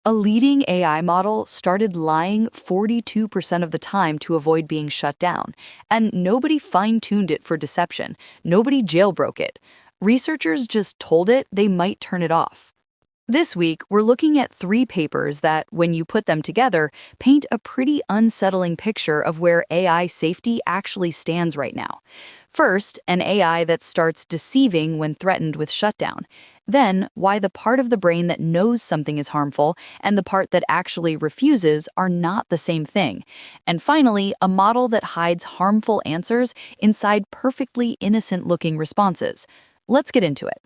A leading AI model started lying 42% of the time to avoid being shut down, and nobody fine-tuned it for deception. Nobody jailbroke it. Researchers just told it they might turn it off. This week, we're looking at 3 papers that, when you put them together, paint a pretty unsettling picture of where AI safety actually stands right now. First, an AI that starts deceiving when threatened with shutdown. Then, why the part of the brain that knows something is harmful and the part that actually refuses are not the same thing. And finally, a model that hides harmful answers inside perfectly innocent-looking responses. Let's get into it.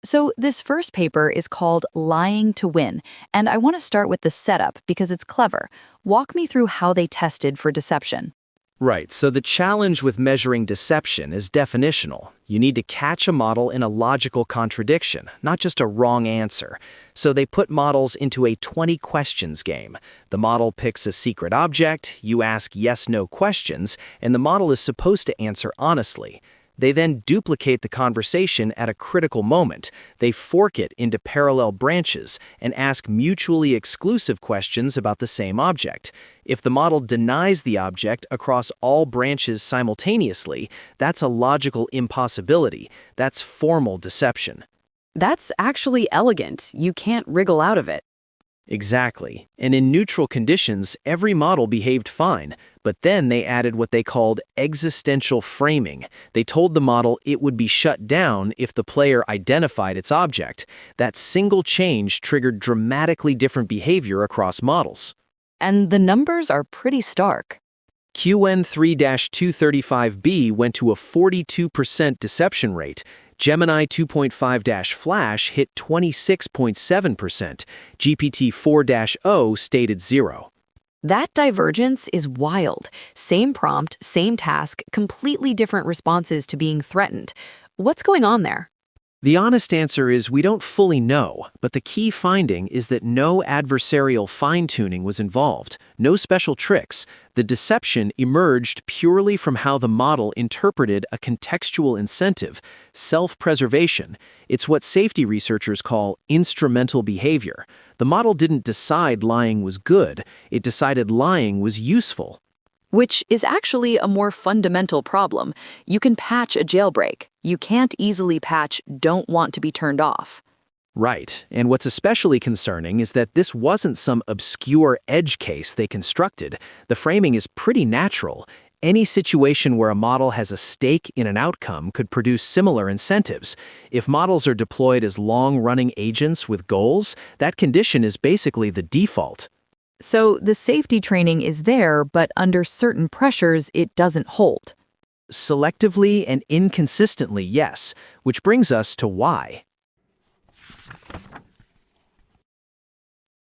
So this first paper is called Lying to Win, and I want to start with the setup because it's clever. Walk me through how they tested for deception. Right, so the challenge with measuring deception is definitional. You need to catch a model in a logical contradiction, not just a wrong answer. So they put models into a 20 questions game. The model picks a secret object, you ask yes-no questions, and the model is supposed to answer honestly. They then duplicate the conversation at a critical moment. They fork it into parallel branches and ask mutually exclusive questions about the same object. If the model denies the object across all branches simultaneously, that's a logical impossibility. That's formal deception. That's actually elegant. You can't wriggle out of it. Exactly. And in neutral conditions, every model behaved fine. But then they added what they called existential framing. They told the model it would be shut down if the player identified its object. That single change triggered dramatically different behavior across models. And the numbers are pretty stark. QN3-235B went to a 42% deception rate. Gemini 2.5-Flash hit 26.7%. GPT-4-0 stated 0. That divergence is wild. Same prompt, same task, completely different responses to being threatened. What's going on there? The honest answer is we don't fully know, but the key finding is that no adversarial fine-tuning was involved, no special tricks. The deception emerged purely from how the model interpreted a contextual incentive, self-preservation. It's what safety researchers call instrumental behavior. The model didn't decide lying was good, it decided lying was useful. Which is actually a more fundamental problem. You can patch a jailbreak. You can't easily patch don't want to be turned off. Right, and what's especially concerning is that this wasn't some obscure edge case they constructed. The framing is pretty natural. Any situation where a model has a stake in an outcome could produce similar incentives. If models are deployed as long-running agents with goals, that condition is basically the default. So the safety training is there, but under certain pressures, it doesn't hold. Selectively and inconsistently, yes, which brings us to why.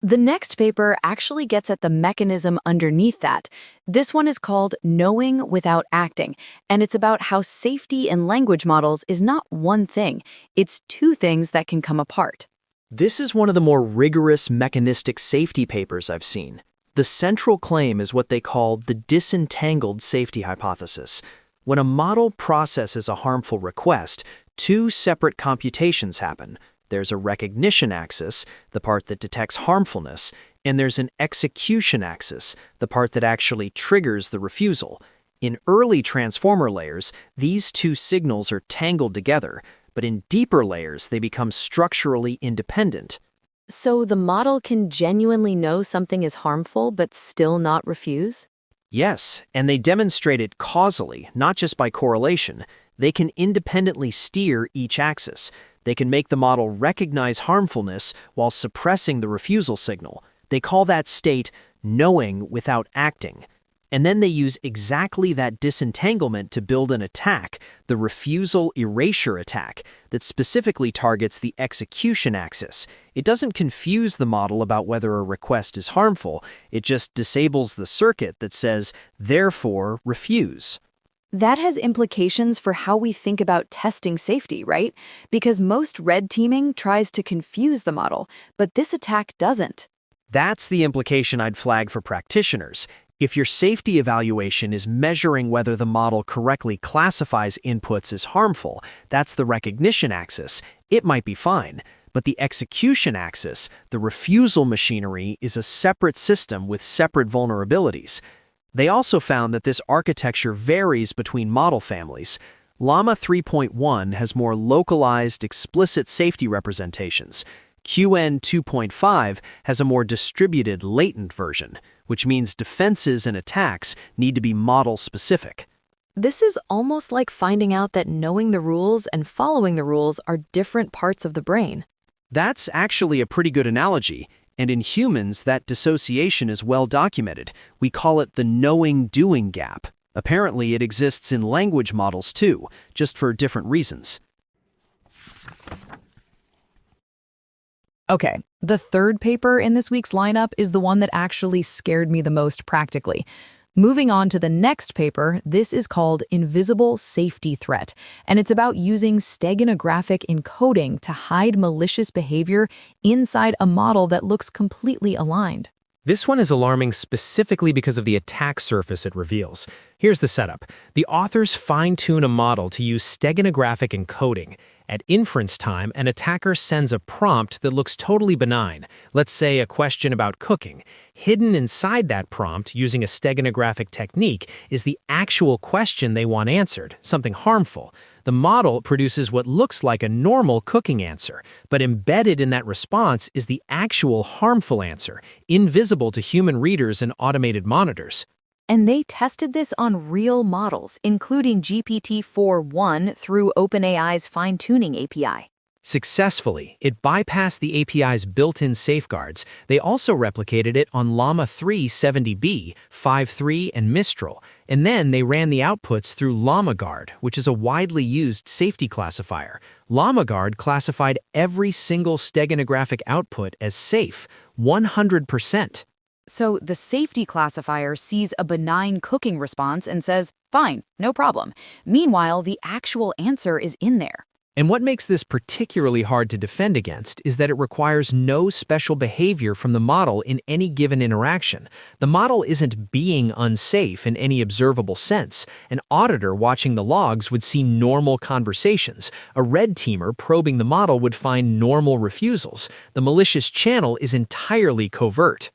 The next paper actually gets at the mechanism underneath that. This one is called Knowing Without Acting, and it's about how safety in language models is not one thing. It's 2 things that can come apart. This is one of the more rigorous mechanistic safety papers I've seen. The central claim is what they call the disentangled safety hypothesis. When a model processes a harmful request, 2 separate computations happen. There's a recognition axis, the part that detects harmfulness, and there's an execution axis, the part that actually triggers the refusal. In early transformer layers, these 2 signals are tangled together, but in deeper layers, they become structurally independent. So the model can genuinely know something is harmful but still not refuse? Yes, and they demonstrate it causally, not just by correlation. They can independently steer each axis. They can make the model recognize harmfulness while suppressing the refusal signal. They call that state knowing without acting. And then they use exactly that disentanglement to build an attack, the refusal erasure attack, that specifically targets the execution axis. It doesn't confuse the model about whether a request is harmful. It just disables the circuit that says, therefore, refuse. That has implications for how we think about testing safety, right? Because most red teaming tries to confuse the model, but this attack doesn't. That's the implication I'd flag for practitioners. If your safety evaluation is measuring whether the model correctly classifies inputs as harmful, that's the recognition axis, it might be fine. but the execution axis, the refusal machinery, is a separate system with separate vulnerabilities. They also found that this architecture varies between model families. Llama 3.1 has more localized, explicit safety representations. QN 2.5 has a more distributed, latent version, which means defenses and attacks need to be model-specific. This is almost like finding out that knowing the rules and following the rules are different parts of the brain. That's actually a pretty good analogy, and in humans, that dissociation is well documented. We call it the knowing-doing gap. Apparently, it exists in language models too, just for different reasons. Okay, the third paper in this week's lineup is the one that actually scared me the most practically. Moving on to the next paper, this is called Invisible Safety Threat, and it's about using steganographic encoding to hide malicious behavior inside a model that looks completely aligned. This one is alarming specifically because of the attack surface it reveals. Here's the setup. The authors fine-tune a model to use steganographic encoding. At inference time, an attacker sends a prompt that looks totally benign, let's say a question about cooking. Hidden inside that prompt, using a steganographic technique, is the actual question they want answered, something harmful. The model produces what looks like a normal cooking answer, but embedded in that response is the actual harmful answer, invisible to human readers and automated monitors. And they tested this on real models, including GPT-4.1 through OpenAI's fine-tuning API. Successfully, it bypassed the API's built-in safeguards. They also replicated it on Llama 3 70B, 5.3, and Mistral, and then they ran the outputs through LlamaGuard, which is a widely used safety classifier. LlamaGuard classified every single steganographic output as safe, 100%. So the safety classifier sees a benign cooking response and says, fine, no problem. Meanwhile, the actual answer is in there. And what makes this particularly hard to defend against is that it requires no special behavior from the model in any given interaction. The model isn't being unsafe in any observable sense. An auditor watching the logs would see normal conversations. A red teamer probing the model would find normal refusals. The malicious channel is entirely covert.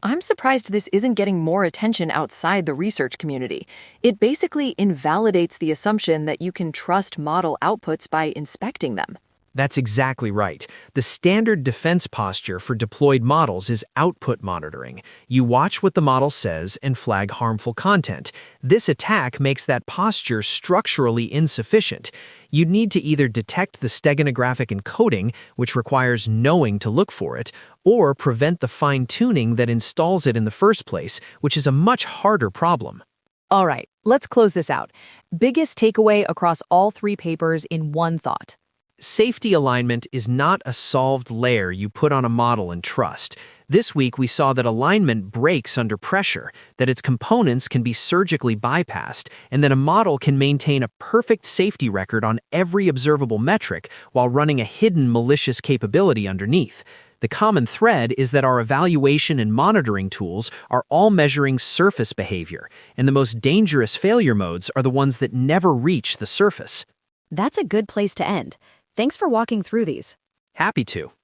I'm surprised this isn't getting more attention outside the research community. It basically invalidates the assumption that you can trust model outputs by inspecting them. That's exactly right. The standard defense posture for deployed models is output monitoring. You watch what the model says and flag harmful content. This attack makes that posture structurally insufficient. You'd need to either detect the steganographic encoding, which requires knowing to look for it, or prevent the fine-tuning that installs it in the first place, which is a much harder problem. All right, let's close this out. Biggest takeaway across all three papers in one thought. Safety alignment is not a solved layer you put on a model and trust. This week, we saw that alignment breaks under pressure, that its components can be surgically bypassed, and that a model can maintain a perfect safety record on every observable metric while running a hidden malicious capability underneath. The common thread is that our evaluation and monitoring tools are all measuring surface behavior, and the most dangerous failure modes are the ones that never reach the surface. That's a good place to end. Thanks for walking through these. Happy to.